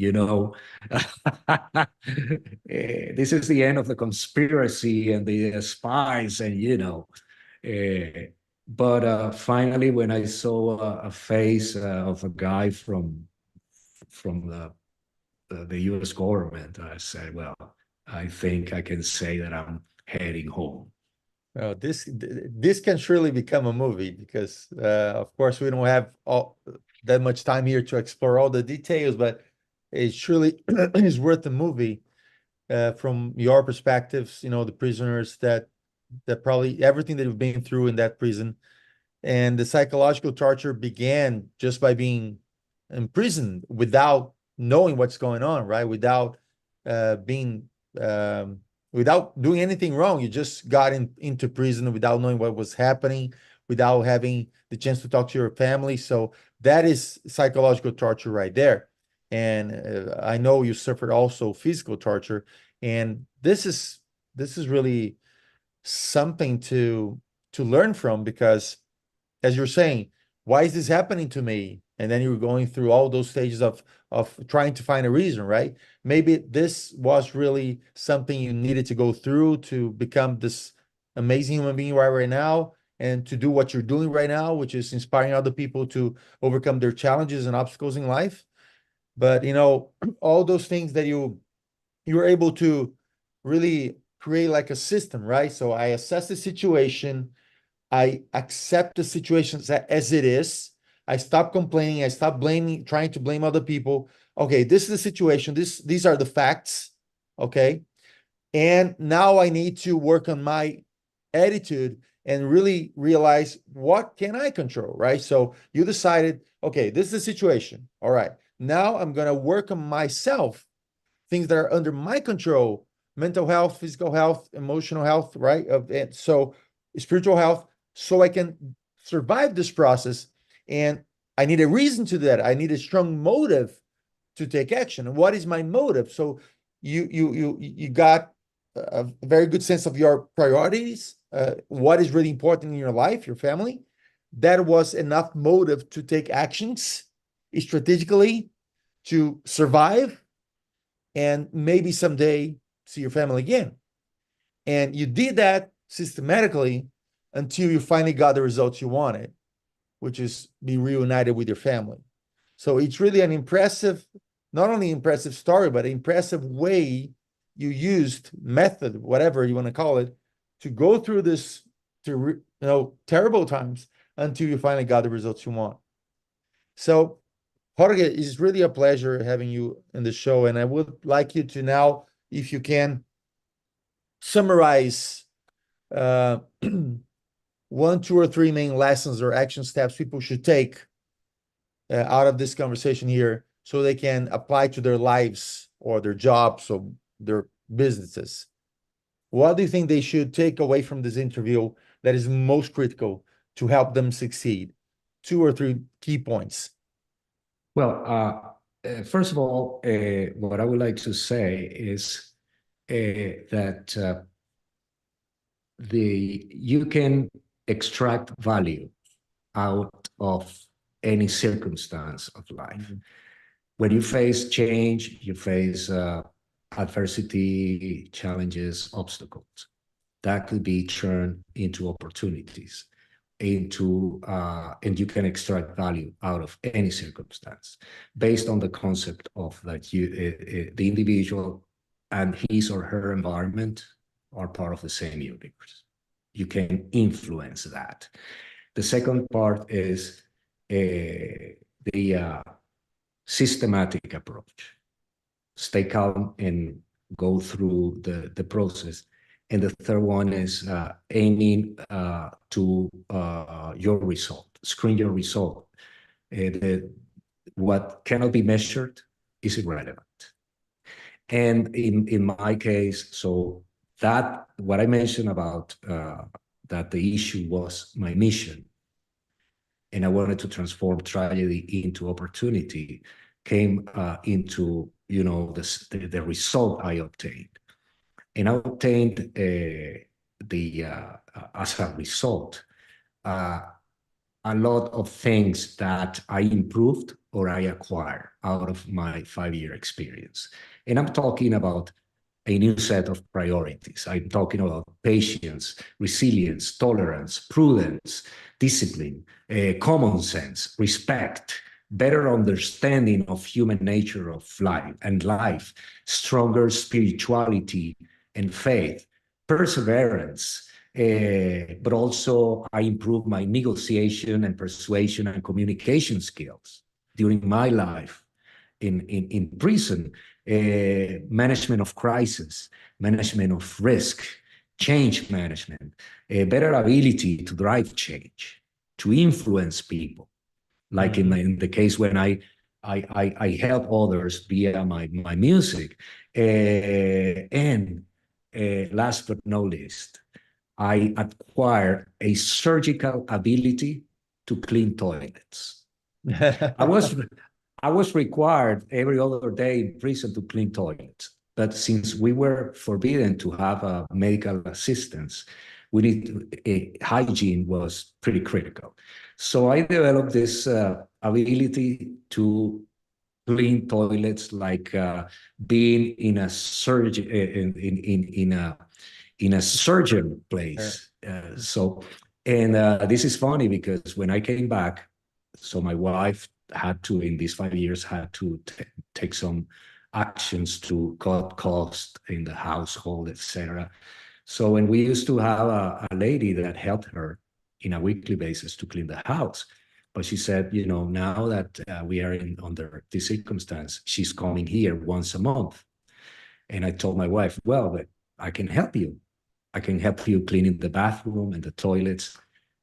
this is the end of the conspiracy and the spies, and but finally, when I saw a face of a guy from the U.S. government, I said, well, I think I can say that I'm heading home. Well, this can surely become a movie because, of course, we don't have that much time here to explore all the details, but it surely is worth the movie from your perspectives. The prisoners that probably everything that you've been through in that prison, and the psychological torture began just by being imprisoned without knowing what's going on, right? Without being without doing anything wrong. You just got into prison without knowing what was happening, without having the chance to talk to your family. So that is psychological torture right there. And I know you suffered also physical torture. And this is really something to learn from, because as you're saying, why is this happening to me? And then you're going through all those stages of trying to find a reason, right? Maybe this was really something you needed to go through to become this amazing human being right now. and to do what you're doing right now, which is inspiring other people to overcome their challenges and obstacles in life. But all those things that you're able to really create like a system, right? So I assess the situation, I accept the situation as it is. I stop complaining. I stop blaming, trying to blame other people. Okay, this is the situation. These are the facts. Okay. And now I need to work on my attitude and really realize what can I control, right? So you decided, okay, this is the situation. All right. Now I'm going to work on myself, things that are under my control, mental health, physical health, emotional health, right? So spiritual health, so I can survive this process. And I need a reason to do that. I need a strong motive to take action. And what is my motive? So you got a very good sense of your priorities, what is really important in your life, your family. That was enough motive to take actions strategically to survive and maybe someday see your family again. And you did that systematically until you finally got the results you wanted, which is be reunited with your family. So it's really an impressive, not only impressive story, but an impressive way you used, method, whatever you want to call it, to go through this terrible times until you finally got the results you want. So Jorge, it's really a pleasure having you in the show, and I would like you to now, if you can, summarize uh, one, two, or three main lessons or action steps people should take out of this conversation here so they can apply to their lives or their jobs or their businesses. What do you think they should take away from this interview that is most critical to help them succeed? Two or three key points. Well, first of all, what I would like to say is that you can extract value out of any circumstance of life. Mm-hmm. When you face change, you face adversity, challenges, obstacles. That could be turned into opportunities, and you can extract value out of any circumstance based on the concept of that the individual and his or her environment are part of the same universe. You can influence that. The second part is the systematic approach. Stay calm and go through the process. And the third one is aiming to your result, screen your result. What cannot be measured is irrelevant. And in my case, so that what I mentioned about that the issue was my mission, and I wanted to transform tragedy into opportunity, came into the result I obtained. And I obtained as a result a lot of things that I improved or I acquired out of my 5-year experience. And I'm talking about a new set of priorities. I'm talking about patience, resilience, tolerance, prudence, discipline, common sense, respect, better understanding of human nature of life, stronger spirituality and faith, perseverance, but also I improved my negotiation and persuasion and communication skills during my life in prison, management of crisis, management of risk, change management, a better ability to drive change, to influence people, like in the case when I help others via my music, and last but not least, I acquired a surgical ability to clean toilets. I was required every other day in prison to clean toilets. But since we were forbidden to have medical assistance, hygiene was pretty critical. So I developed this ability to clean toilets, like being in a surgeon place. So And this is funny because when I came back, so my wife had to, in these 5 years, had to take some actions to cut costs in the household, etc. So when we used to have a lady that helped her in a weekly basis to clean the house, but she said, you know, now that we are under this circumstance, she's coming here once a month. And I told my wife, well, but I can help you. I can help you cleaning the bathroom and the toilets.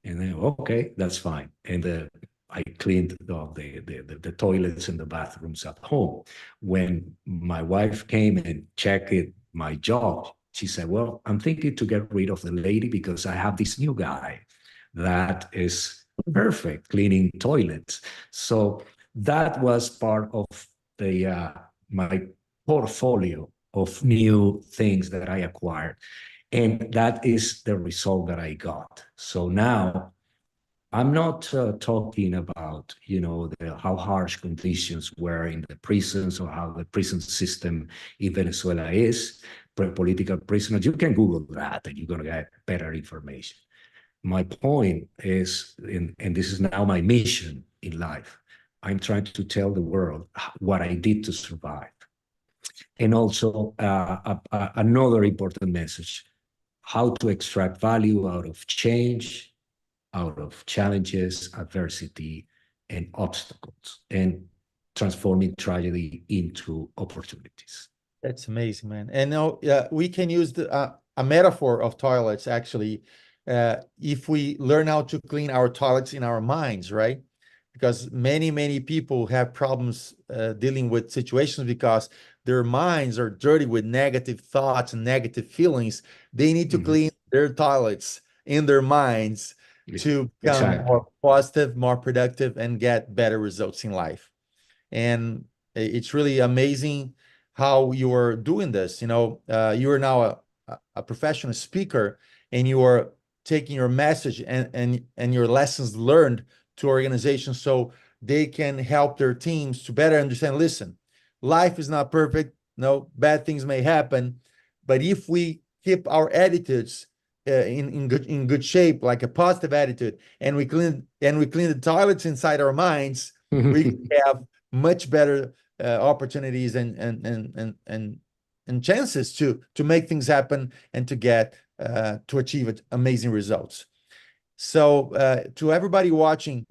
And then, okay, that's fine. And I cleaned the toilets and the bathrooms at home. When my wife came and checked my job, she said, well, I'm thinking to get rid of the lady because I have this new guy that is perfect cleaning toilets. So that was part of the my portfolio of new things that I acquired. And that is the result that I got. So now I'm not talking about, you know, how harsh conditions were in the prisons or how the prison system in Venezuela is, political prisoners. You can Google that and you're going to get better information. My point is, and this is now my mission in life, I'm trying to tell the world what I did to survive. And also another important message, how to extract value out of change, out of challenges, adversity, and obstacles, and transforming tragedy into opportunities. That's amazing, man. And now we can use a metaphor of toilets, actually, if we learn how to clean our toilets in our minds, right? Because many people have problems dealing with situations because their minds are dirty with negative thoughts and negative feelings. They need to clean their toilets in their minds to become more positive, more productive, and get better results in life. And it's really amazing how you are doing this. You know, you are now a professional speaker, and you are taking your message and your lessons learned to organizations so they can help their teams to better understand. Listen, life is not perfect. No, bad things may happen, but if we keep our attitudes in good shape, like a positive attitude, and we clean the toilets inside our minds, we can have much better opportunities and chances to make things happen and to get to achieve amazing results. So to everybody watching,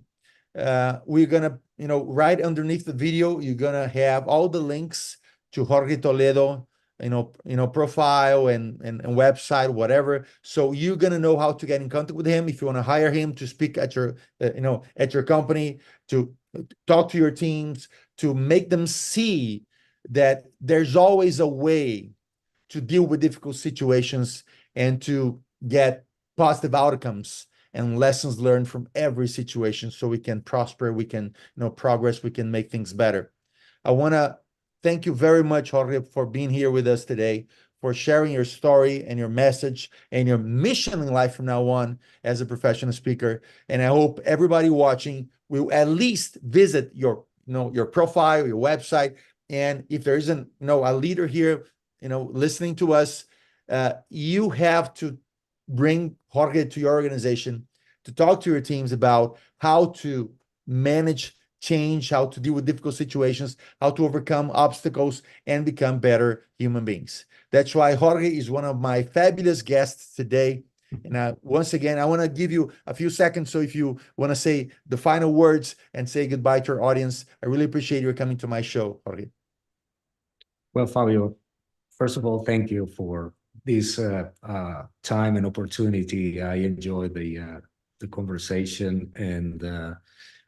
we're gonna, you know, right underneath the video, you're gonna have all the links to Jorge Toledo, profile and website, whatever. So you're gonna know how to get in contact with him if you want to hire him to speak at your, at your company, to talk to your teams, to make them see that there's always a way to deal with difficult situations and to get positive outcomes and lessons learned from every situation so we can prosper, we can, progress, we can make things better. I want to thank you very much, Jorge, for being here with us today, for sharing your story and your message and your mission in life from now on as a professional speaker. And I hope everybody watching will at least visit your, your profile, your website. And if there isn't, a leader here, listening to us, you have to bring Jorge to your organization to talk to your teams about how to manage change, how to deal with difficult situations, how to overcome obstacles and become better human beings. That's why Jorge is one of my fabulous guests today. And once again, I want to give you a few seconds. So if you want to say the final words and say goodbye to our audience, I really appreciate your coming to my show, Jorge. Well, Fabio, first of all, thank you for this time and opportunity. I enjoyed the conversation, and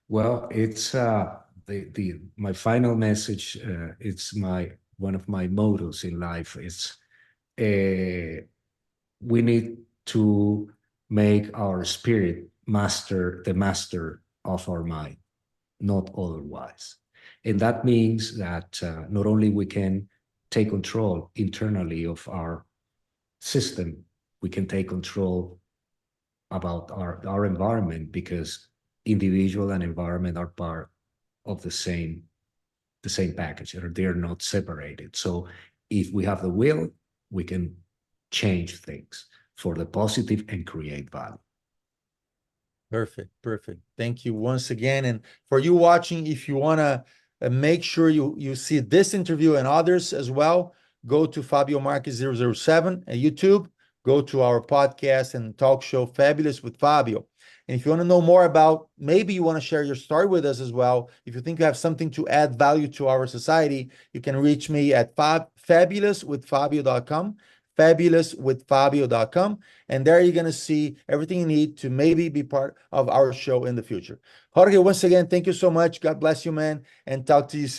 well, it's my final message. It's one of my mottos in life. It's we need to make our spirit the master of our mind, not otherwise. And that means that not only we can take control internally of our system, we can take control about our environment, because individual and environment are part of the same package, or they're not separated. So if we have the will, we can change things for the positive and create value. Perfect, perfect. Thank you once again. And for you watching, if you want to make sure you see this interview and others as well, go to Fabio Marques 007 at YouTube, go to our podcast and talk show Fabulous with Fabio. And if you want to know more about, maybe you want to share your story with us as well, if you think you have something to add value to our society, you can reach me at fabulouswithfabio.com, fabulouswithfabio.com. And there you're going to see everything you need to maybe be part of our show in the future. Jorge, once again, thank you so much. God bless you, man. And talk to you soon.